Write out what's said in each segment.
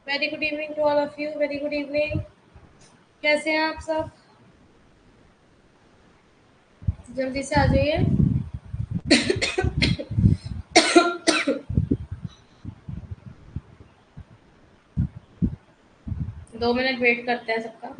Very good evening to all of you. Very good evening. कैसे हैं आप सब? जल्दी से आ जाइए। 2 मिनट वेट करते हैं सबका।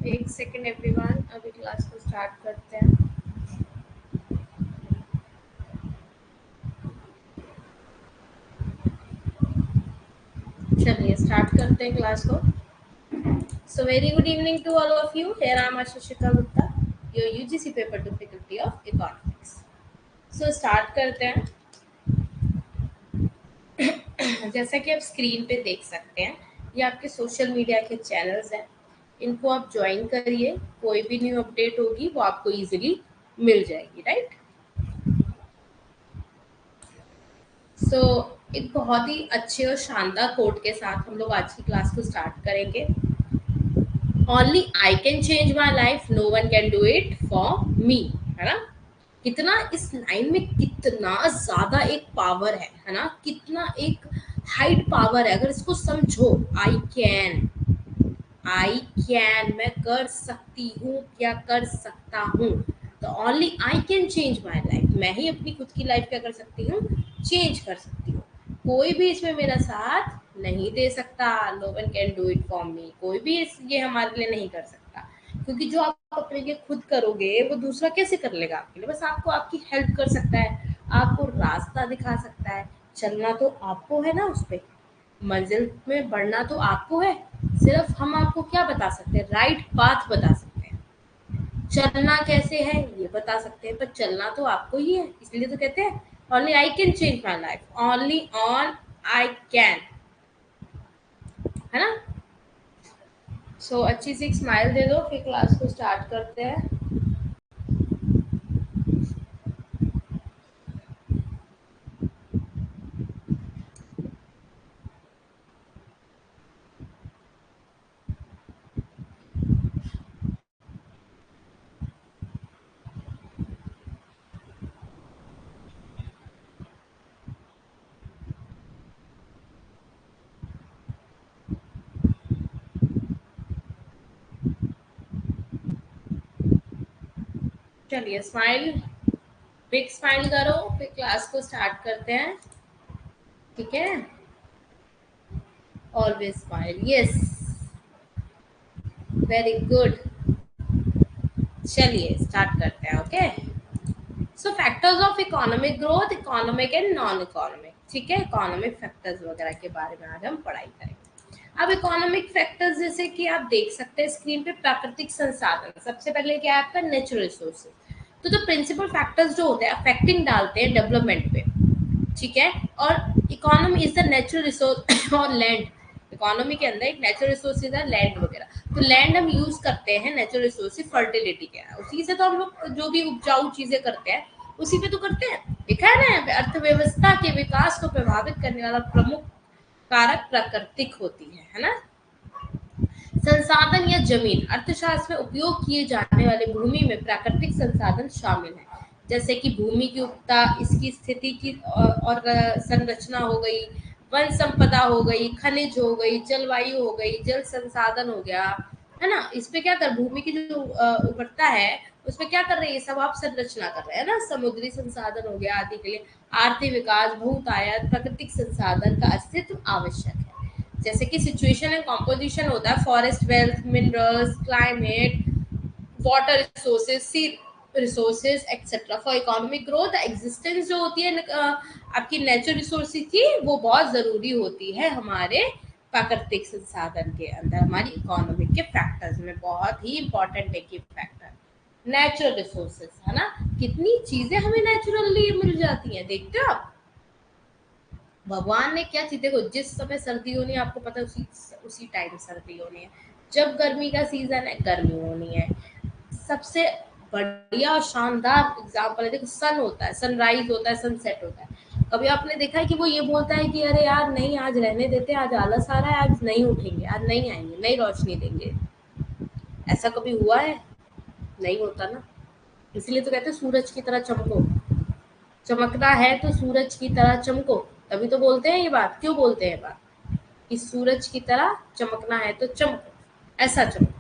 एक सेकेंड एवरीवन, अभी क्लास को स्टार्ट करते हैं। चलिए स्टार्ट करते हैं क्लास को। So very good evening to all of you. Here I am Ashishika Gupta, your UGC paper 2 faculty of economics. So start करते हैं। जैसा कि आप स्क्रीन पे देख सकते हैं, ये आपके सोशल मीडिया के चैनल्स हैं। इनको आप ज्वाइन करिए। कोई भी न्यू अपडेट होगी वो आपको इजीली मिल जाएगी, राइट? सो एक बहुत ही अच्छे और शानदार कोट के साथ हम लोग आज की क्लास को स्टार्ट करेंगे। Only I can change my life, no one can do it for me. है ना? कितना इस लाइन में कितना ज्यादा एक पावर है ना? कितना एक हाइट पावर है। अगर इसको समझो, आई कैन, मैं कर सकती हूँ या कर सकता हूँ। तो only I can change my life, मैं ही अपनी खुद की लाइफ क्या कर सकती हूँ? चेंज कर सकती हूँ। कोई भी इसमें मेरा साथ नहीं दे सकता। No one can do it for me. कोई भी ये हमारे लिए नहीं कर सकता, क्योंकि जो आप अपने लिए खुद करोगे वो दूसरा कैसे कर लेगा आपके लिए? बस आपको आपकी हेल्प कर सकता है, आपको रास्ता दिखा सकता है। चलना तो आपको है ना, उस पे मंजिल में बढ़ना तो आपको है। सिर्फ हम आपको क्या बता सकते हैं? राइट पाथ बता सकते हैं। चलना कैसे है ये बता सकते हैं, पर चलना तो आपको ही है। इसलिए तो कहते हैं only I can change my life, only on I can. है ना? सो अच्छी सी एक स्माइल दे दो, फिर क्लास को स्टार्ट करते हैं। चलिए स्माइल, बिग स्माइल करो, फिर क्लास को स्टार्ट करते हैं। ठीक है? Always smile. Yes, very good. चलिए स्टार्ट करते हैं। Okay, so factors of economic growth, economic and non economic. ठीक है, इकोनॉमिक फैक्टर्स वगैरह के बारे में आज हम पढ़ाई करेंगे। अब इकोनॉमिक फैक्टर्स जैसे कि आप देख सकते हैं स्क्रीन पे, प्राकृतिक संसाधन। सबसे पहले क्या है आपका? Natural resources. तो प्रिंसिपल फैक्टर्स जो होते हैं अफेक्टिंग डालते हैं डेवलपमेंट पे, ठीक है। और economy is the natural resource और लैंड, इकोनॉमी के अंदर एक नेचुरल रिसोर्सेज है लैंड वगैरह, तो लैंड हम यूज करते हैं नेचुरल रिसोर्सेज फर्टिलिटी के, उसी से तो हम लोग जो भी उपजाऊ चीजें करते हैं उसी पे तो करते हैं। देखा है ना, अर्थव्यवस्था के विकास को प्रभावित करने वाला प्रमुख कारक प्राकृतिक होती है ना। संसाधन या जमीन, अर्थशास्त्र में उपयोग किए जाने वाले भूमि में प्राकृतिक संसाधन शामिल है, जैसे कि भूमि की उपता, इसकी स्थिति की और संरचना हो गई, वन संपदा हो गई, खनिज हो गई, जलवायु हो गई, जल संसाधन हो गया, है ना। इस पे क्या कर, भूमि की जो उर्वरता है उसमें क्या कर रहे हैं, सब आप संरचना कर रहे हैं ना। समुद्री संसाधन हो गया आदि के लिए आर्थिक विकास, भूतायत, प्राकृतिक संसाधन का अस्तित्व आवश्यक है। जैसे कि सिचुएशन एंड कॉम्पोजिशन होता है, forest wealth, minerals, climate, water resources, sea resources etcetera. For economic growth existence जो होती है आपकी नेचुरल रिसोर्सेज की, वो बहुत जरूरी होती है हमारे प्राकृतिक संसाधन के अंदर, हमारी इकोनॉमिक के फैक्टर्स में बहुत ही इंपॉर्टेंट है कि फैक्टर नेचुरल रिसोर्सेज, है ना। कितनी चीजें हमें नेचुरली मिल जाती हैं, देखते हो आप भगवान ने क्या चीज, देखो जिस समय सर्दी होनी है आपको पता है उसी टाइम सर्दी होनी है, जब गर्मी का सीजन है गर्मी होनी है। सबसे बढ़िया और शानदार एग्जाम्पल है, देखो सन होता है, सनराइज होता है, सनसेट होता है। कभी आपने देखा है कि वो ये बोलता है कि अरे यार नहीं आज रहने देते, आज आलस आ रहा है, आज नहीं उठेंगे, आज नहीं आएंगे, नहीं रोशनी देंगे, ऐसा कभी हुआ है? नहीं होता ना। इसलिए तो कहते हैं सूरज की तरह चमको, चमकना है तो सूरज की तरह चमको, तभी तो बोलते हैं ये बात। क्यों बोलते हैं बात कि सूरज की तरह चमकना है तो चमको, ऐसा चमको।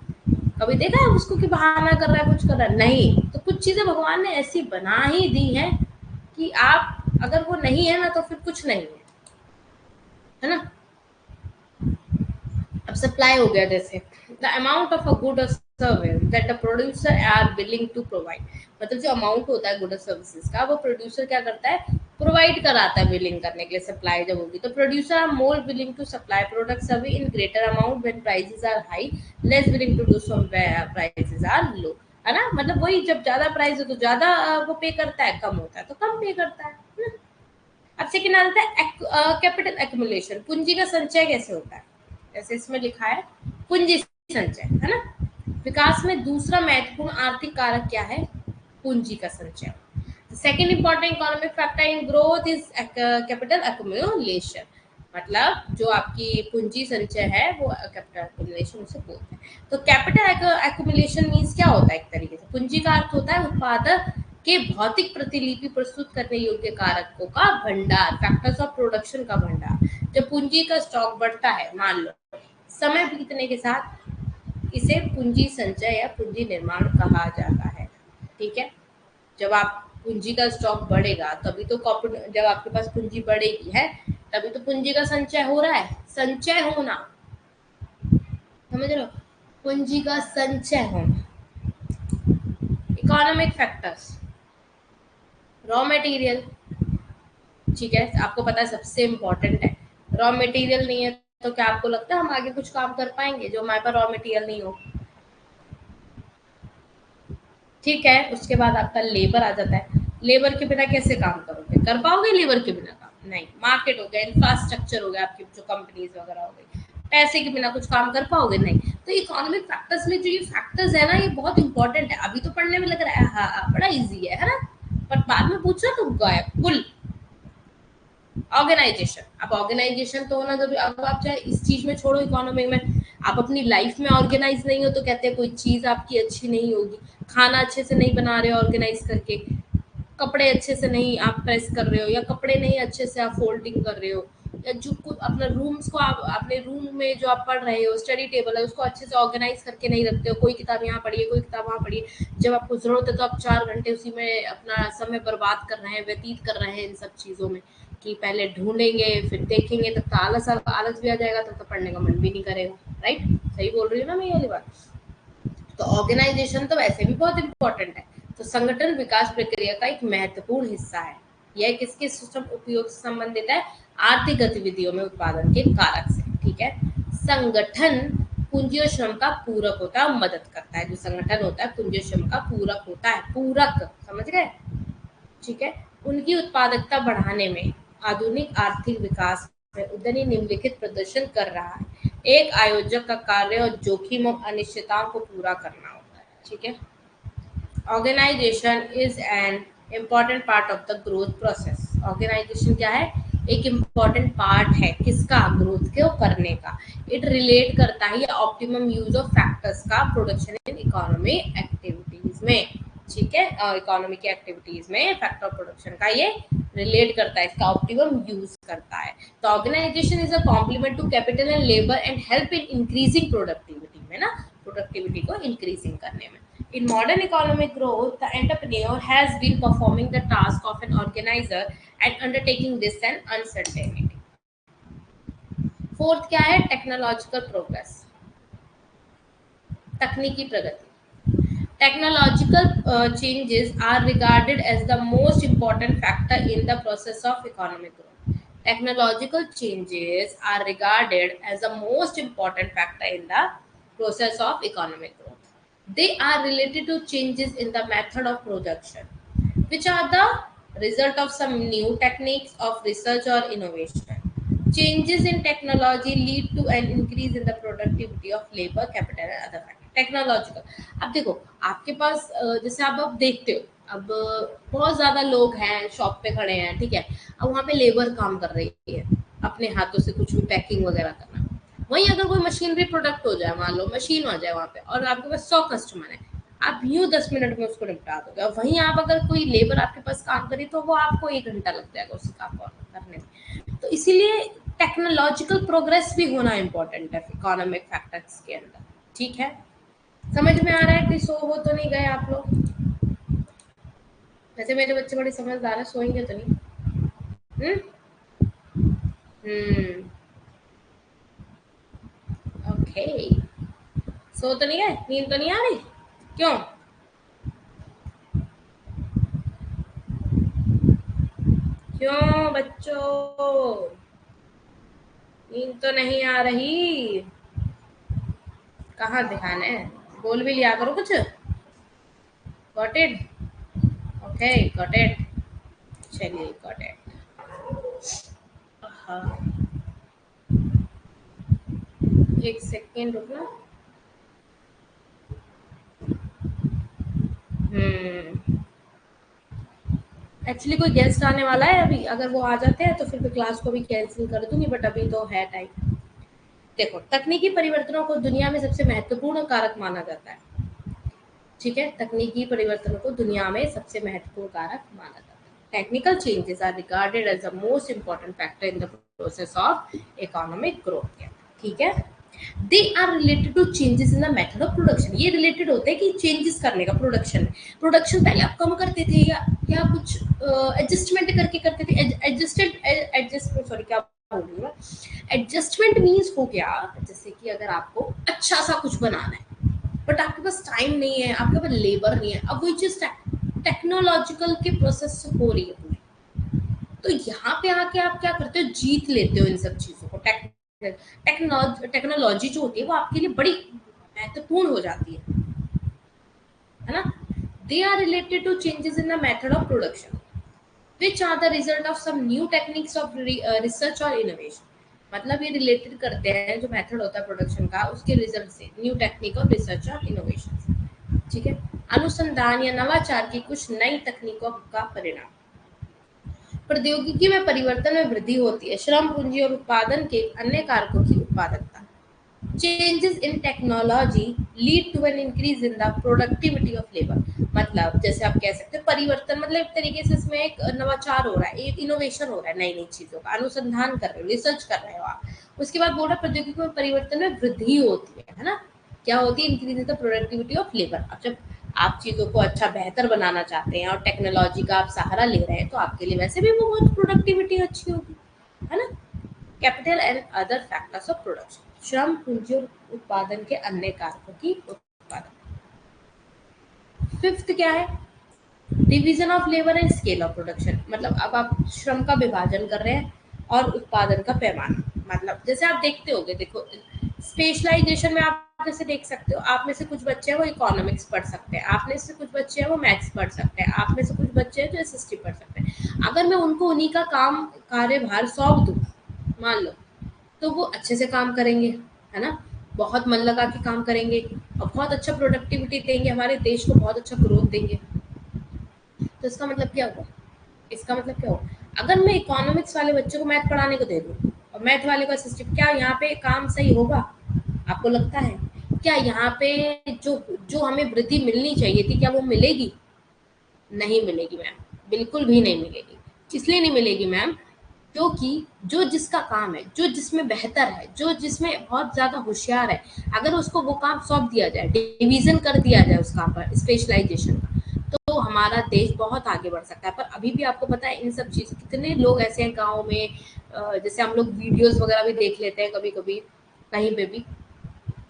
कभी देखा है उसको कि बहाना कर रहा है, कुछ कर रहा है? नहीं। तो कुछ चीजें भगवान ने ऐसी बना ही दी हैं कि आप अगर वो नहीं है ना तो फिर कुछ नहीं है ना। अब सप्लाई हो गया, जैसे the amount of a good और service that the producer are willing to provide, मतलब जो अमाउंट होता है गुड और सर्विसेज का, वो प्रोड्यूसर क्या करता है, प्रोवाइड कराता है विलिंग करने के लिए। सप्लाई जब होगी तो producer are more willing to supply products away in greater amount when prices are high, less willing to do so when prices are low, है ना। मतलब वही, जब ज्यादा प्राइस हो तो ज्यादा वो पे करता है, कम होता है तो कम पे करता है। अब सेकंड आता है कैपिटल एक्युमुलेशन, पूंजी का संचय कैसे होता है, जैसे इसमें लिखा है पूंजी संचय, है ना। विकास में दूसरा महत्वपूर्ण आर्थिक कारक क्या है, पूंजी का संचय। Second important economic factor in growth is capital accumulation, मतलब जो आपकी पूंजी संचय है वो कैपिटल एक्युमुलेशन उसे बोलते हैं। तो कैपिटल एक्युमुलेशन मीन्स क्या होता है, एक तरीके से पूंजी का अर्थ होता है उत्पादक के भौतिक प्रतिलिपि प्रस्तुत करने योग्य कारकों का भंडार, फैक्टर्स ऑफ प्रोडक्शन का भंडार। जब पूंजी का स्टॉक बढ़ता है, मान लो समय बीतने के साथ, इसे पूंजी संचय या पूंजी निर्माण कहा जाता है, ठीक है। जब आप पूंजी का स्टॉक बढ़ेगा तभी तो जब आपके पास पूंजी बढ़ेगी है तभी तो पूंजी का संचय हो रहा है। संचय होना, समझ रहे हो, पूंजी का संचय होना। इकोनॉमिक फैक्टर्स, रॉ मटेरियल, ठीक है, आपको पता है सबसे इम्पोर्टेंट है। रॉ मटेरियल नहीं है तो क्या आपको लगता है हम आगे कुछ काम कर पाएंगे जो हमारे पास रॉ मटेरियल नहीं हो, ठीक है। उसके बाद आपका लेबर आ जाता है, लेबर के बिना कैसे काम करोगे, कर पाओगे लेबर के बिना काम? नहीं। मार्केट हो गया, इंफ्रास्ट्रक्चर हो गया, आपकी जो कंपनीज वगैरह हो गई, पैसे के बिना कुछ काम कर पाओगे? नहीं। तो इकोनॉमिक फैक्टर्स में जो ये फैक्टर्स है ना, ये बहुत इंपॉर्टेंट है। अभी तो पढ़ने में लग रहा है हाँ बड़ा इजी है ना, पर बाद में पूछना तो गायब कुल। ऑर्गेनाइजेशन, अब ऑर्गेनाइजेशन तो होना जरूरी। अब आप चाहे इस चीज में छोड़ो, इकोनॉमी में आप अपनी लाइफ में ऑर्गेनाइज नहीं हो तो कहते हैं कोई चीज आपकी अच्छी नहीं होगी। खाना अच्छे से नहीं बना रहे हो ऑर्गेनाइज करके, कपड़े अच्छे से नहीं आप प्रेस कर रहे हो, या कपड़े नहीं अच्छे से आप फोल्डिंग कर रहे हो, या जो कुछ अपना रूम्स को आप अपने रूम में जो आप पढ़ रहे हो स्टडी टेबल है उसको अच्छे से ऑर्गेनाइज करके नहीं रखते हो, कोई किताब यहाँ पढ़िए कोई किताब वहाँ पढ़िए, जब आपको जरूरत है तो आप 4 घंटे उसी में अपना समय बर्बाद कर रहे हैं, व्यतीत कर रहे हैं इन सब चीजों में, कि पहले ढूंढेंगे फिर देखेंगे, तब तो आलस भी आ जाएगा, तब तो पढ़ने का मन भी नहीं करेगा। राइट, सही बोल रही हूँ ना मैं ये वाली बात। तो ऑर्गेनाइजेशन तो वैसे भी बहुत इंपॉर्टेंट है। तो संगठन विकास प्रक्रिया का एक महत्वपूर्ण हिस्सा है। यह किसके सिस्टम उपयोग से संबंधित है, आर्थिक गतिविधियों में उत्पादन के कारक से, ठीक है। संगठन पूंजी और श्रम का पूरक होता है और मदद करता है। जो संगठन होता है पूंजी और श्रम का पूरक होता है, पूरक, समझ गए? ठीक है। उनकी उत्पादकता बढ़ाने में आधुनिक आर्थिक विकास में उद्यमी निम्नलिखित प्रदर्शन कर रहा है। एक आयोजक का कार्य और जोखिम और अनिश्चितताओं को पूरा करना होता है। ठीक है। Organisation is an important part of the growth process. Organisation क्या है? एक इम्पॉर्टेंट पार्ट है किसका? ग्रोथ को करने का। इट रिलेट करता है ऑप्टिमम यूज ऑफ फैक्टर्स का प्रोडक्शन इन इकोनॉमी एक्टिविटीज में। ठीक है। इकोनॉमी की एक्टिविटीज में फैक्टर ऑफ प्रोडक्शन का ये रिलेट करता है, इसका ऑप्टिमम यूज करता है। तो organisation is a complement to capital and labour and help in increasing productivity में ना, प्रोडक्टिविटी को इंक्रीजिंग करने में। In modern economic growth, the entrepreneur has been performing the task of an organizer and undertaking this and uncertainty. Fourth क्या है? Technological progress, तकनीकी प्रगति। Technological changes are regarded as the most important factor in the process of economic growth. Technological changes are regarded as the most important factor in the process of economic growth. They are related to changes in the method of production, which are the result of some new techniques of research or innovation. Changes in technology lead to an increase in the productivity of labor, capital and other factors. Technological, अब देखो आपके पास जैसे आप देखते हो, अब बहुत ज्यादा लोग हैं शॉप पे खड़े हैं, ठीक है, अब वहाँ पे लेबर काम कर रही है अपने हाथों से कुछ भी पैकिंग वगैरह करना। वहीं अगर कोई मशीनरी प्रोडक्ट हो जाए, मान लो मशीन हो जाए वहाँ पे, और आपके पास 100 कस्टमर है, आप यूं 10 मिनट में उसको निपटा दोगे। और वहीं आप अगर कोई लेबर आपके पास काम करे तो वो आपको 1 घंटा लग जाएगा उस काम को करने में। तो इसीलिए टेक्नोलॉजिकल प्रोग्रेस भी होना इम्पोर्टेंट है इकोनॉमिक फैक्टर्स के अंदर। ठीक है, समझ में आ रहा है? कि सो हो तो नहीं गए आप लोग? वैसे मेरे बच्चे बड़े समझदार है, सोएंगे तो नहीं? हम्म ओके। सो तो नहीं गए? नींद तो नहीं आ रही? क्यों? क्यों बच्चों, नींद तो नहीं आ रही? कहाँ ध्यान है? बोल भी लिया करो कुछ। Got it? Okay, got it. चलिए, गॉट इट। हाँ, एक सेकेंड रुकना। एक्चुअली कोई गेस्ट आने वाला है अभी, अगर वो आ जाते हैं तो फिर मैं क्लास को भी कैंसिल कर दूंगी, बट अभी तो है टाइम। देखो, तकनीकी परिवर्तनों को दुनिया में सबसे महत्वपूर्ण कारक माना जाता है। ठीक है, तकनीकी परिवर्तनों को दुनिया में सबसे महत्वपूर्ण कारक माना जाता है। Technical changes are regarded as the most important factor in the process of economic growth. ठीक है, they are related to changes in the method of production. ये रिलेटेड होते हैं कि चेंजेस करने का प्रोडक्शन में। प्रोडक्शन पहले आप कम करते थे या कुछ एडजस्टमेंट करके करते थे। एडजस्टमेंट, सॉरी क्या बोल रही हूँ, एडजस्टमेंट मीन्स हो गया जैसे कि अगर आपको अच्छा सा कुछ बनाना है बट आपके पास टाइम नहीं है, आपके पास लेबर नहीं है, अब वही चीज टेक्नोलॉजिकल के प्रोसेस से हो रही है पूरी। तो यहाँ पे आके आप क्या करते हो, जीत लेते हो इन सब चीजों को। टेक्नोलॉजी जो होती है वो आपके लिए बड़ी महत्वपूर्ण हो जाती है ना। They are related to changes in the method of production which are the result of some new techniques of research और इनोवेशन। मतलब ये रिलेटेड करते हैं जो मेथड होता है प्रोडक्शन का, उसके रिजल्ट से, न्यू टेक्निक ऑफ रिसर्च और इनोवेशन। ठीक है, अनुसंधान या नवाचार की कुछ नई तकनीकों का परिणाम। प्रौद्योगिकी में परिवर्तन में वृद्धि होती है, श्रम पूंजी और उत्पादन के अन्य कारकों की उत्पादकता। Changes in technology lead to an increase in the productivity of labour. मतलब जैसे आप कह सकते हैं परिवर्तन, मतलब एक तरीके से इसमें एक नवाचार हो रहा है, एक इनोवेशन हो रहा है, नई नई चीजों का अनुसंधान कर रहे हो, रिसर्च कर रहे हो आप। उसके बाद बोल रहा प्रौद्योगिकी में परिवर्तन में वृद्धि होती है ना। क्या होती है? Increase in the productivity of labour. अब जब आप चीजों को अच्छा बेहतर बनाना चाहते हैं और टेक्नोलॉजी का आप सहारा ले रहे हैं तो आपके लिए वैसे भी वो बहुत प्रोडक्टिविटी अच्छी होगी, है ना। Capital and other factors of production, श्रम पूंजी और उत्पादन के अन्य कारकों की उत्पादन। फिफ्थ क्या है? Division of labour and scale of production. मतलब अब आप श्रम का विभाजन कर रहे हैं और उत्पादन का पैमाना। मतलब जैसे आप देखते होंगे, देखो स्पेशलाइजेशन में आप जैसे देख सकते हो, आप में से कुछ बच्चे हैं वो इकोनॉमिक्स पढ़ सकते हैं, आप में से कुछ बच्चे हैं वो मैथ्स पढ़ सकते हैं, आप में से कुछ बच्चे हैं जो एसएसटी पढ़ सकते हैं। अगर मैं उनको उन्हीं का काम कार्यभार सौंप दूं, मान लो, तो वो अच्छे से काम करेंगे, है ना, बहुत मन लगा के काम करेंगे और बहुत अच्छा प्रोडक्टिविटी देंगे, हमारे देश को बहुत अच्छा ग्रोथ देंगे। तो इसका मतलब क्या हुआ, इसका मतलब क्या हुआ, अगर मैं इकोनॉमिक्स वाले बच्चों को मैथ पढ़ाने को दे दूं और मैथ वाले का सिस्टम, क्या यहाँ पे काम सही होगा? आपको लगता है क्या यहाँ पे जो जो हमें वृद्धि मिलनी चाहिए थी, क्या वो मिलेगी? नहीं मिलेगी मैम, बिल्कुल भी नहीं मिलेगी। इसलिए नहीं मिलेगी मैम, क्योंकि जो जिसका काम है, जो जिसमें बेहतर है, जो जिसमें बहुत ज्यादा होशियार है, अगर उसको वो काम सौंप दिया जाए, डिवीजन कर दिया जाए उस काम पर, स्पेशलाइजेशन का, तो हमारा देश बहुत आगे बढ़ सकता है। पर अभी भी आपको पता है इन सब चीज, कितने लोग ऐसे हैं गाँव में, जैसे हम लोग वीडियोस वगैरह भी देख लेते हैं कभी कभी कहीं पे भी,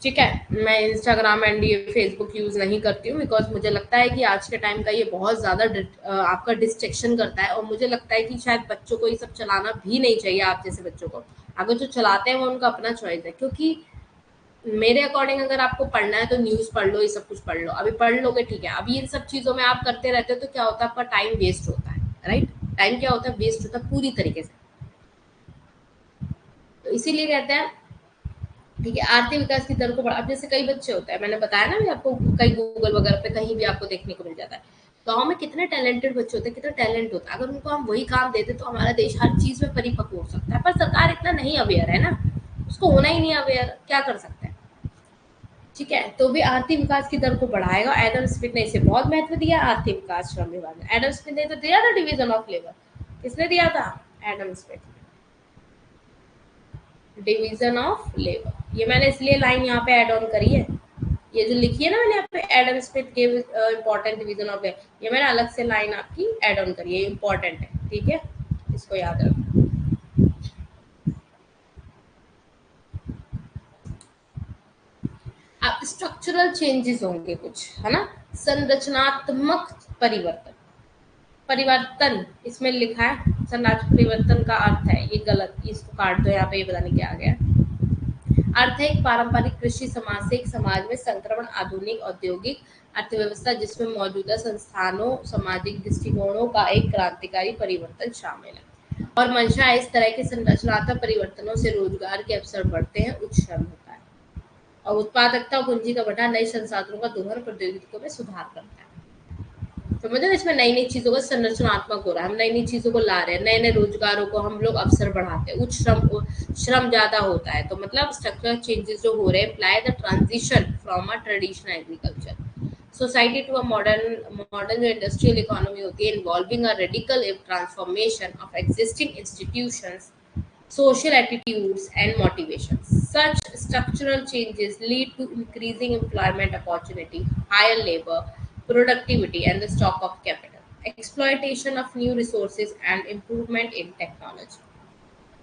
ठीक है, मैं इंस्टाग्राम एंड ये फेसबुक यूज नहीं करती हूँ, बिकॉज मुझे लगता है कि आज के टाइम का ये बहुत ज्यादा आपका डिस्ट्रैक्शन करता है, और मुझे लगता है कि शायद बच्चों को ये सब चलाना भी नहीं चाहिए, आप जैसे बच्चों को। अगर जो चलाते हैं वो उनका अपना चॉइस है, क्योंकि मेरे अकॉर्डिंग अगर आपको पढ़ना है तो न्यूज पढ़ लो, ये सब कुछ पढ़ लो, अभी पढ़ लोगे ठीक है, अभी इन सब चीजों में आप करते रहते हो तो क्या होता है, आपका टाइम वेस्ट होता है, राइट? टाइम क्या होता है, वेस्ट होता है पूरी तरीके से। तो इसीलिए कहते हैं, ठीक है, आर्थिक विकास की दर को बढ़ा, अब जैसे कई बच्चे होते हैं, मैंने बताया ना, मैं आपको कई गूगल वगैरह पे कहीं भी आपको देखने को मिल जाता है, गाँव में कितने टैलेंटेड बच्चे होते हैं, कितना टैलेंट होता है, अगर उनको हम वही काम दे दें तो हमारा देश हर चीज में परिपक्व हो सकता है। पर सरकार इतना नहीं अवेयर है ना, उसको होना ही नहीं अवेयर, क्या कर सकते हैं? ठीक है, तो भी आर्थिक विकास की दर को बढ़ाएगा। एडम स्मिथ ने इसे बहुत महत्व दिया, आर्थिक विकास श्रम विभाग ने। एडम स्मिथ ने तो दिया था डिवीजन ऑफ लेबर, किसने दिया था? Adam Smith, division of labour. ये मैंने इसलिए लाइन यहाँ पे ऐड ऑन करी है, ये जो लिखी है ना मैंने यहाँ पे, Adam Smith give important division of labour, ये मैंने अलग से लाइन आपकी ऐड ऑन करी है, इम्पोर्टेंट है, ठीक है, इसको याद रखो। अब स्ट्रक्चरल चेंजेस होंगे कुछ, है ना, संरचनात्मक परिवर्तन, परिवर्तन इसमें लिखा है, संरचनात्मक परिवर्तन का अर्थ है, ये गलत, इसको काट दो यहाँ पे, ये पता नहीं क्या आ गया। अर्थ है एक पारंपरिक कृषि समाज से एक समाज में संक्रमण, आधुनिक औद्योगिक अर्थव्यवस्था जिसमें मौजूदा संस्थानों, सामाजिक दृष्टिकोणों का एक क्रांतिकारी परिवर्तन शामिल है। और मंशा इस तरह के संरचनात्मक परिवर्तनों से रोजगार के अवसर बढ़ते हैं, उच्च श्रम होता है और उत्पादकता और पूंजी का बढ़ा नए संसाधनों का दोहन, प्रौद्योगिकियों में सुधार करता है। समझो, इसमें नई नई चीजों का संरचनात्मक हो रहा है, हम नई नई चीजों को ला रहे हैं, नए नए रोजगारों को हम लोग अवसर बढ़ाते हैं, उच्च श्रम ज्यादा होता है। तो मतलब स्ट्रक्चरल चेंजेस जो हो रहे हैं, apply the transition from a traditional agriculture society to a modern जो इंडस्ट्रियल इकोनॉमी होती है, involving a radical transformation of existing institutions, social attitudes and motivations. Such structural changes lead to increasing employment opportunity, higher labor productivity and the stock of capital, exploitation of new resources and improvement in technology.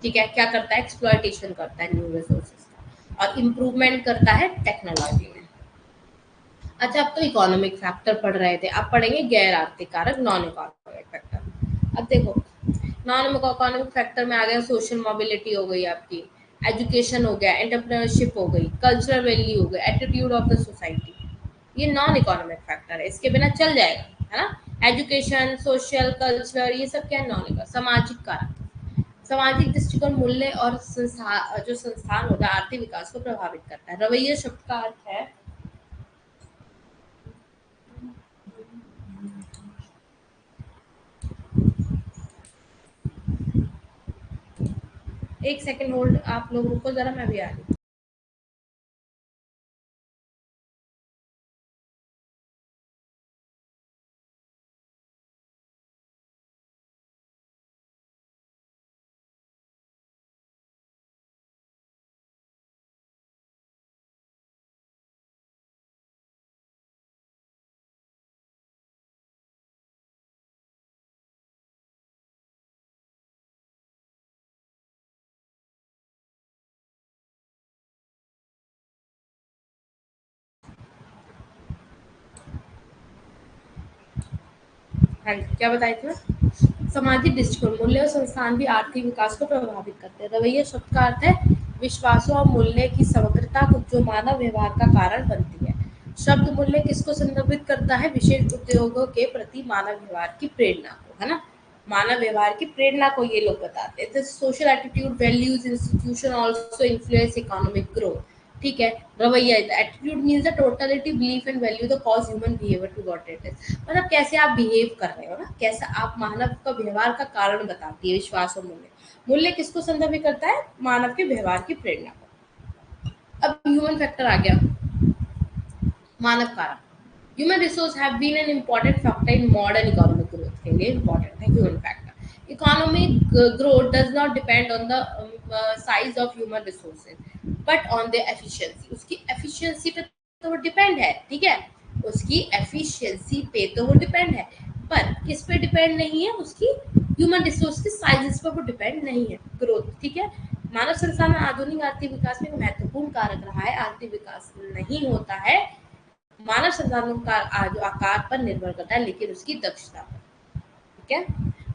ठीक है, क्या करता है, exploitation करता है new resources का और improvement करता है टेक्नोलॉजी में। अच्छा, अब तो इकोनॉमिक फैक्टर पढ़ रहे थे, अब पढ़ेंगे गैर आर्थिक कारक, नॉन इकोनॉमिक फैक्टर। अब देखो, नॉन इकोनॉमिक फैक्टर में आ गया, सोशल मोबिलिटी हो गई आपकी, एजुकेशन हो गया, एंटरप्रेन्योरशिप हो गई, कल्चरल वैल्यू हो गई, एटीट्यूड ऑफ द सोसाइटी, ये नॉन इकोनॉमिक फैक्टर है, इसके बिना चल जाएगा, है ना। एजुकेशन, सोशल, कल्चरल, ये सब क्या है, नॉन इकोनॉमिक। सामाजिक कारक, सामाजिक दृष्टिकोण, मूल्य और जो संस्थान होता है आर्थिक विकास को प्रभावित करता है। रवैया शब्द का अर्थ है, एक सेकंड होल्ड, आप लोग रुको जरा, मैं भी आ रही हूँ। हाँ जी, क्या बताई थी मैं? सामाजिक दृष्टिकोण, मूल्य और संस्थान भी आर्थिक विकास को प्रभावित करते हैं। रवैया शब्द का अर्थ है विश्वासों और मूल्य की समग्रता को जो मानव व्यवहार का कारण बनती है। शब्द मूल्य किसको संदर्भित करता है? विशेष उद्योगों के प्रति मानव व्यवहार की प्रेरणा को, है ना? मानव व्यवहार की प्रेरणा को ये लोग बताते हैं। Social attitude, values, institution also influence economic growth. ठीक है, रवैया, attitude means the totality belief and value the cause human behaviour to what it is. मतलब कैसे आप बिहेव कर रहे हो ना, कैसे आप मानव का व्यवहार का कारण बताती है विश्वास और मूल्य। मूल्य किसको संदर्भित करता है? मानव के व्यवहार की प्रेरणा को। अब ह्यूमन फैक्टर आ गया, मानव कारक। Human resource have been an important factor in modern economic growth के लिए इम्पोर्टेंट है human factor. Economic growth does not depend on the size of human resources but on the efficiency. उसकी efficiency पे तो वो डिपेंड है, ठीक है, उसकी एफिशिएंसी पे तो वो डिपेंड है, पर किस पे डिपेंड नहीं है? उसकी ह्यूमन रिसोर्स के साइजेस पर वो डिपेंड नहीं है ग्रोथ। ठीक है, मानव संसाधन आधुनिक आर्थिक विकास में एक महत्वपूर्ण कारक रहा है। आर्थिक विकास नहीं होता है मानव संसाधनों का जो आकार पर निर्भर करता है, लेकिन उसकी दक्षता पर। ठीक है,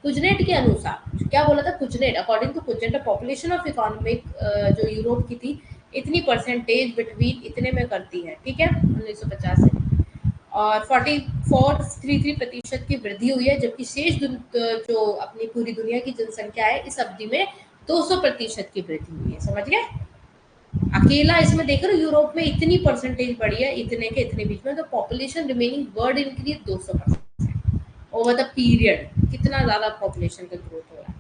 कुजनेट के अनुसार, क्या बोला था Kuznets? According to Kuznets the population of economic जो यूरोप की थी इतनी परसेंटेज बिटवीन इतने में करती है। ठीक है, 1950 से, और 44.33% की वृद्धि हुई है, जबकि शेष जो अपनी पूरी दुनिया की जनसंख्या है इस अवधि में 200% की वृद्धि हुई है। समझ गए? अकेला इसमें देख रहे हो यूरोप में इतनी परसेंटेज बढ़ी है, इतने के इतने बीच में, तो population remaining world increase 200% over the period. कितना ज्यादा पॉपुलेशन का ग्रोथ हो रहा है।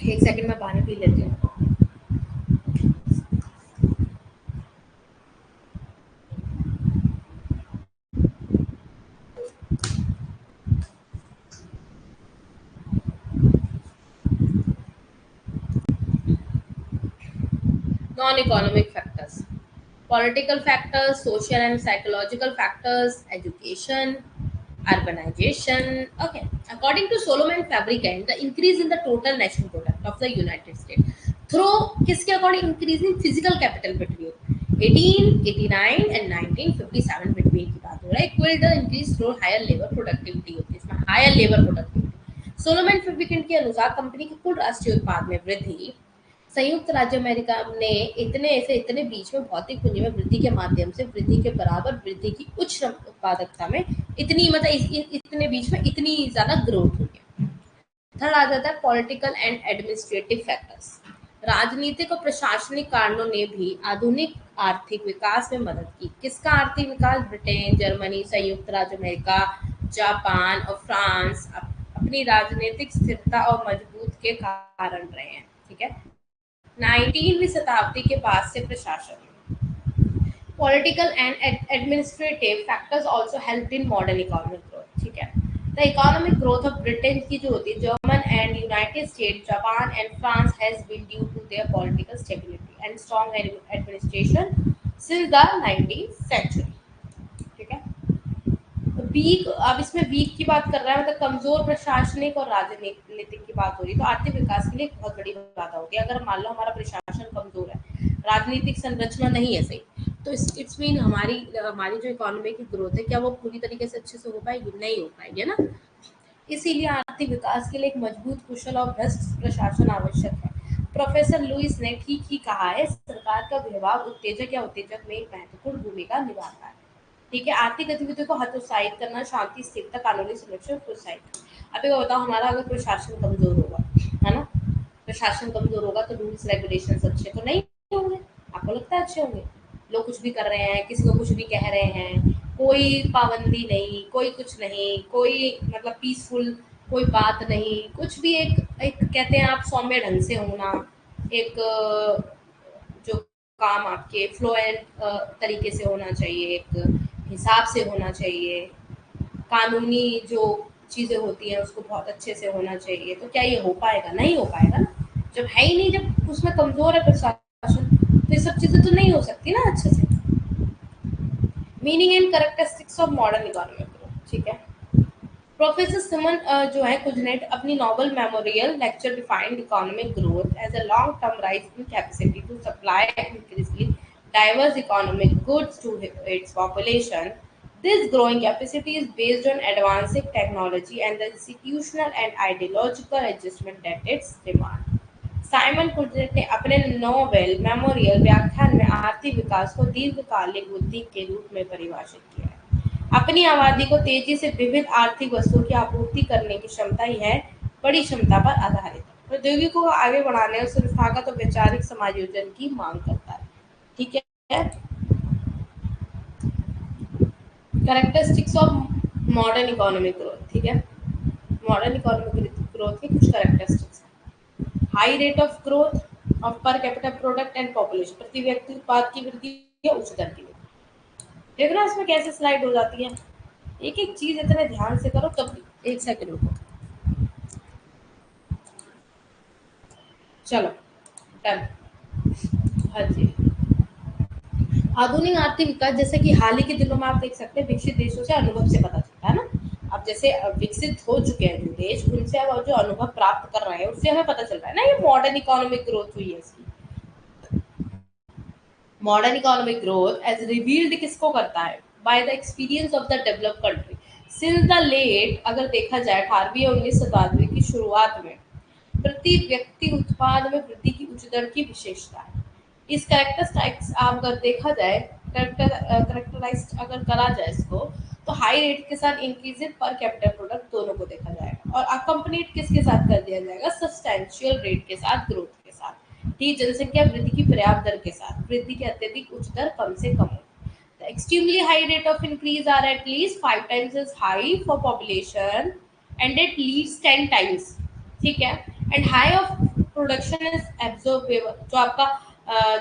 एक सेकंड में पानी पी लेती हूँ। Non economic factors, political factors, social and psychological factors, education, urbanization. Okay, according to Solomon Fabricant, the increase in the total national product of the United States through किसके according increase in physical capital between 1889 and 1957 between की बात हो रहा है, equal the increase through higher labour productivity होती है, इसमें higher labour productivity. Solomon Fabricant के अनुसार कंपनी के कुल राष्ट्रीय उत्पाद में वृद्धि संयुक्त राज्य अमेरिका ने इतने से इतने बीच में भौतिक पूंजी में वृद्धि के माध्यम से वृद्धि के बराबर वृद्धि की उच्च श्रम उत्पादकता में इतनी मतलब इतने बीच में इतनी ज्यादा ग्रोथ हुई है। थर्ड आ जाता है पॉलिटिकल एंड एडमिनिस्ट्रेटिव फैक्टर्स। राजनीतिक और प्रशासनिक कारणों ने भी आधुनिक आर्थिक विकास में मदद की। किसका आर्थिक विकास? ब्रिटेन, जर्मनी, संयुक्त राज्य अमेरिका, जापान और फ्रांस अपनी राजनीतिक स्थिरता और मजबूत के कारण रहे हैं। ठीक है, 19वीं शताब्दी के बाद से प्रशासन, political and administrative factors also helped in modern economic growth. ठीक है, the economic growth of Britain की जो होती है, German and United State, Japan and France has been due to their political stability and strong administration since the 19th century. ठीक है, week, अब इसमें वीक की बात कर रहा है, मतलब कमजोर प्रशासनिक और राजनीतिक की बात हो रही है, तो आर्थिक विकास के लिए एक बहुत बड़ी बाधा होती है। अगर मान लो हमारा प्रशासन कमजोर है, राजनीतिक संरचना नहीं है सही, तो इट्स मीन हमारी हमारी जो इकोनॉमी की ग्रोथ है, क्या वो पूरी तरीके से अच्छे से हो पाएगी? नहीं हो पाएगी, है ना। इसीलिए आर्थिक विकास के लिए एक मजबूत, कुशल और भ्रष्ट प्रशासन आवश्यक है। प्रोफेसर लुइस ने ठीक ही कहा है, सरकार का व्यवहार उत्तेजक या उत्तेजक में एक महत्वपूर्ण भूमिका निभाता है। ठीक है, आर्थिक गतिविधियों को हतोत्साहित करना, शांति, स्थिरता, कानूनी सुरक्षा को प्रोत्साहित। अब ये बताओ, हमारा अगर प्रशासन कमजोर होगा, है ना, प्रशासन कमजोर होगा तो रूल्स रेगुलेशंस अच्छे तो नहीं होंगे। आपको लगता है अच्छे होंगे? लोग कुछ भी कर रहे हैं, किसी को कुछ भी कह रहे हैं, कोई पाबंदी नहीं, कोई कुछ नहीं, कोई मतलब पीसफुल, कोई बात नहीं, कुछ भी एक एक कहते हैं आप सौम्य ढंग से होना, एक जो काम आपके फ्लोएंट तरीके से होना चाहिए, एक हिसाब से होना चाहिए, कानूनी जो चीज़ें होती हैं उसको बहुत अच्छे से होना चाहिए। तो क्या ये हो पाएगा? नहीं हो पाएगा ना, जब है ही नहीं, जब उसमें कमज़ोर है प्रशासन, तो ये सब चीज़ें तो नहीं हो सकती ना अच्छे से। Meaning and characteristics of modern economic growth. ठीक है, प्रोफेसर सिमन जो है कुजनेट अपनी Nobel memorial lecture defined economic growth as a long term rise in capacity to supply increasingly diverse economic goods to its population. This growing capacity is based on advancing technology and the institutional and ideological adjustment that its demand. Simon Kuznets ने अपने Nobel memorial व्याख्यान में आर्थिक विकास को दीर्घकालिक वृद्धि के रूप में परिभाषित किया है। अपनी आबादी को तेजी से विविध आर्थिक वस्तुओं की आपूर्ति करने की क्षमता ही है बड़ी क्षमता पर आधारित प्रौद्योगिकी को आगे बढ़ाने और संस्थागत और वैचारिक समायोजन की मांग करता है। ठीक है। Characteristics of modern economic growth. ठीक है, मॉडर्न इकोनॉमिक ग्रोथ के कुछ कैरेक्टरिस्टिक्स हैं। High rate of growth of per capita product and population, प्रति व्यक्ति उत्पाद की वृद्धि या उच्च दर की वृद्धि। देखो ना इसमें कैसे स्लाइड हो जाती है, एक एक चीज इतने ध्यान से करो तब। एक सेकंड रुको, चलो डन। हाँ जी। आधुनिक आर्थिक विकास, जैसे कि हाल ही के दिनों में आप देख सकते हैं विकसित देशों से अनुभव से पता चलता है ना। अब जैसे विकसित हो चुके हैं जो देश, उनसे अब जो अनुभव प्राप्त कर रहे हैं उससे हमें पता चल रहा है ना ये मॉडर्न इकोनॉमिक ग्रोथ हुई है इसकी। Modern economic growth as revealed किसको करता है, by the experience of the developed country since the late, अगर देखा जाए 18वीं और 19वीं शताब्दी की शुरुआत में प्रति व्यक्ति उत्पाद में वृद्धि की उच्च दर की विशेषता है। इस कैरेक्टरिस्टिक्स अगर देखा जाए, कैरेक्टराइज अगर करा जाए इसको, तो हाई रेट के साथ इंक्रीज पर कैपिटल प्रोडक्ट दोनों को देखा जाएगा और अकम्पनीड किसके साथ कर दिया जाएगा, सब्सटैंशियल रेट के साथ, ग्रोथ के साथ। ठीक, जनसंख्या वृद्धि की पर्याप्त दर के साथ, वृद्धि की अत्यधिक उच्च दर कम से कम हो। The extremely high rate of increase are at least 5 times as high for population and at least 10 times। ठीक है। And high of production is absorbable, जो आपका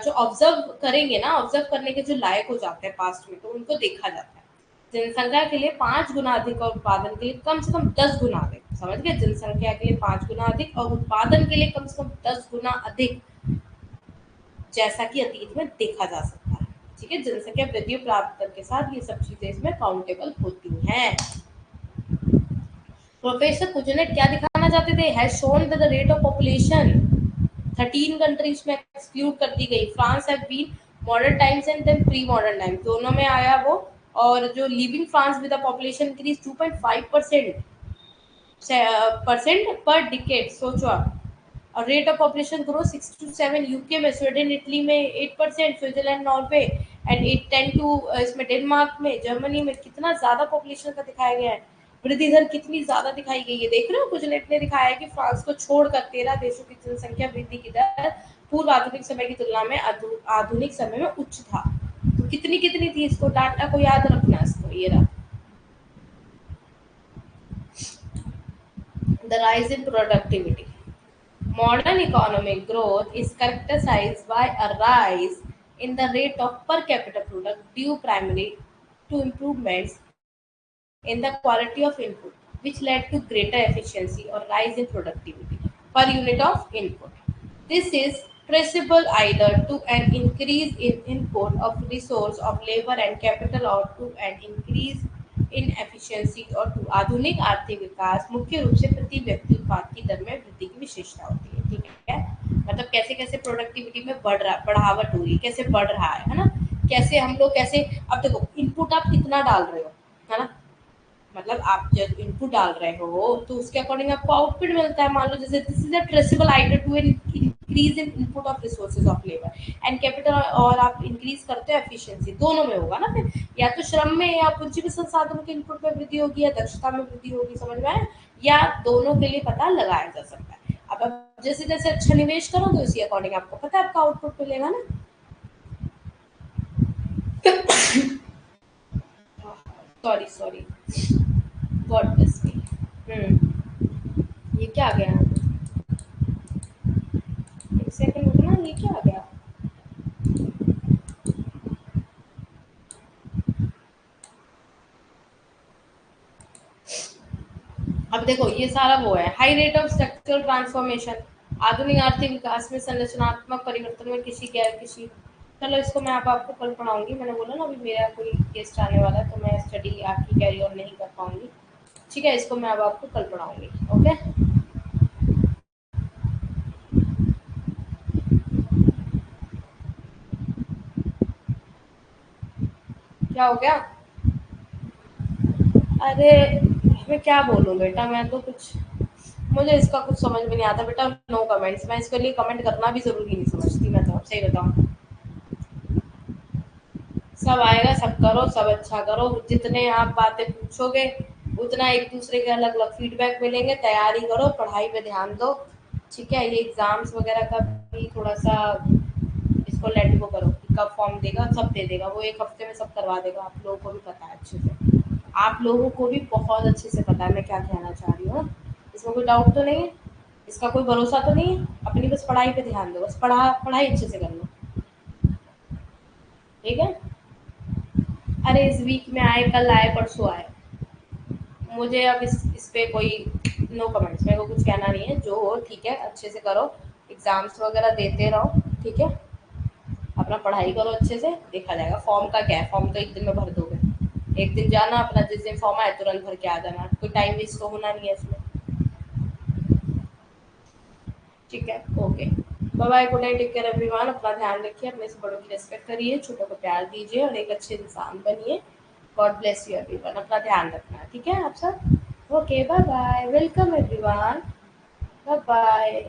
जो ऑब्जर्व करेंगे ना, ऑब्जर्व करने के जो लायक हो जाते हैं पास्ट में, तो उनको देखा जाता है। जनसंख्या के लिए 5 गुना अधिक और उत्पादन के लिए कम से कम 10 गुना अधिक। समझ गए, जनसंख्या के लिए 5 गुना अधिक और उत्पादन के लिए कम से कम 10 गुना अधिक, जैसा कि अतीत में देखा जा सकता है। ठीक है, जनसंख्या वृद्धि प्राप्त दर के साथ ये सब चीजें इसमें काउंटेबल होती हैं। प्रोफेसर कुजनेट क्या दिखाना चाहते थे, has shown the rate of population 13 countries में एक्सक्लूड कर दी गई। France have been modern times and then pre modern times, दोनों में आया वो। और जो living France with population increase 2.5% percent per decade, सोचो आप। और rate of population growth 6 to 7, UK में, स्वीडन इटली में 8%, स्विट्जरलैंड नॉर्वे एंड 8-10 टू इसमें डेनमार्क में, जर्मनी में कितना ज्यादा पॉपुलेशन का दिखाया गया है, वृद्धि दर कितनी ज्यादा दिखाई गई है। देख रहे हो, कुजनेट ने दिखाया है कि फ्रांस को छोड़कर 13 देशों की जनसंख्या वृद्धि की दर पूर्व आधुनिक समय की तुलना में आधुनिक समय में उच्च था। तो कितनी कितनी थी, इसको डाटा को याद रखना। इसको ये रहा, the rise in productivity. Modern economic growth is characterized by a rise in the rate of per capita product due primarily to improvements in the quality of input, which led to greater efficiency or rise in productivity per unit of input. This is traceable either to an increase in input of resource of labor and capital or to an increase in efficiency और to आधुनिक आर्थिक विकास मुख्य रूप से प्रति व्यक्ति उत्पाद की दर में वृद्धि की विशेषता होती है। ठीक है, मतलब कैसे कैसे प्रोडक्टिविटी में बढ़ावट हो रही है, कैसे बढ़ रहा है ना, कैसे हम लोग कैसे। अब देखो इनपुट आप कितना डाल रहे हो, है ना, मतलब आप जब इनपुट डाल रहे हो तो उसके अकॉर्डिंग आपको आउटपुट मिलता है। मान लो जैसे this is a traceable idea to an increase in input of resources of labour and capital, और आप इंक्रीज करते हो एफिशिएंसी, दोनों में होगा ना फिर, या तो श्रम में या पूंजी के संसाधनों के इनपुट में वृद्धि होगी या दक्षता में वृद्धि होगी। समझ में आया, या दोनों के लिए पता लगाया जा सकता है। अब आप जैसे जैसे अच्छा निवेश करोगे उसी अकॉर्डिंग आपको पता है आपका आउटपुट मिलेगा ना। Sorry sorry, God bless me. ये क्या आ गया, एक सेकंड रुकना, ये क्या आ गया। अब देखो ये सारा वो है, high rate of structural transformation, आधुनिक आर्थिक विकास में संरचनात्मक परिवर्तन में किसी गैर किसी। चलो इसको मैं आप आपको कल पढ़ाऊंगी, मैंने बोला ना अभी मेरा कोई गेस्ट आने वाला है तो मैं स्टडी आपकी कैरी ऑन नहीं कर पाऊंगी। ठीक है, इसको मैं अब आपको कल पढ़ाऊंगी। ओके, क्या हो गया। अरे मैं क्या बोलूं बेटा, मैं तो कुछ मुझे इसका कुछ समझ में नहीं आता बेटा, नो कमेंट्स। मैं इसके लिए कमेंट करना भी जरूरी नहीं समझती, मैं तो सही बताऊँ। सब आएगा, सब करो, सब अच्छा करो, जितने आप बातें पूछोगे उतना एक दूसरे के अलग अलग फीडबैक मिलेंगे। तैयारी करो, पढ़ाई पे ध्यान दो, ठीक है। ये एग्जाम्स वगैरह का भी थोड़ा सा इसको लेट गो करो कि कब फॉर्म देगा, सब दे देगा वो, एक हफ्ते में सब करवा देगा। आप लोगों को भी पता है अच्छे से, आप लोगों को भी बहुत अच्छे से पता है मैं क्या कहना चाह रही हूँ। इसमें कोई डाउट तो नहीं है, इसका कोई भरोसा तो नहीं है। अपनी बस पढ़ाई पे ध्यान दो, बस पढ़ाई अच्छे से कर लो, ठीक है। अरे इस वीक में आए, कल आए, परसों आए, मुझे अब इस पे कोई नो कमेंट्स, मेरे को कुछ कहना नहीं है। जो हो ठीक है, अच्छे से करो, एग्जाम्स वगैरह देते रहो, ठीक है। अपना पढ़ाई करो अच्छे से, देखा जाएगा। फॉर्म का क्या है, फॉर्म तो एक दिन में भर दोगे। एक दिन जाना अपना, जिस दिन फॉर्म आए तुरंत भर के आ जाना, कोई टाइम वेस्ट तो होना नहीं है इसमें, ठीक है। Okay, bye bye, good night, take care everyone. अपना ध्यान रखिए, अपने से बड़ों की रिस्पेक्ट करिए, छोटों को प्यार दीजिए और एक अच्छे इंसान बनिए। गॉड ब्लेस यू एवरीवन, अपना ध्यान रखना, ठीक है आप सब। Okay, bye bye, welcome everyone, bye bye.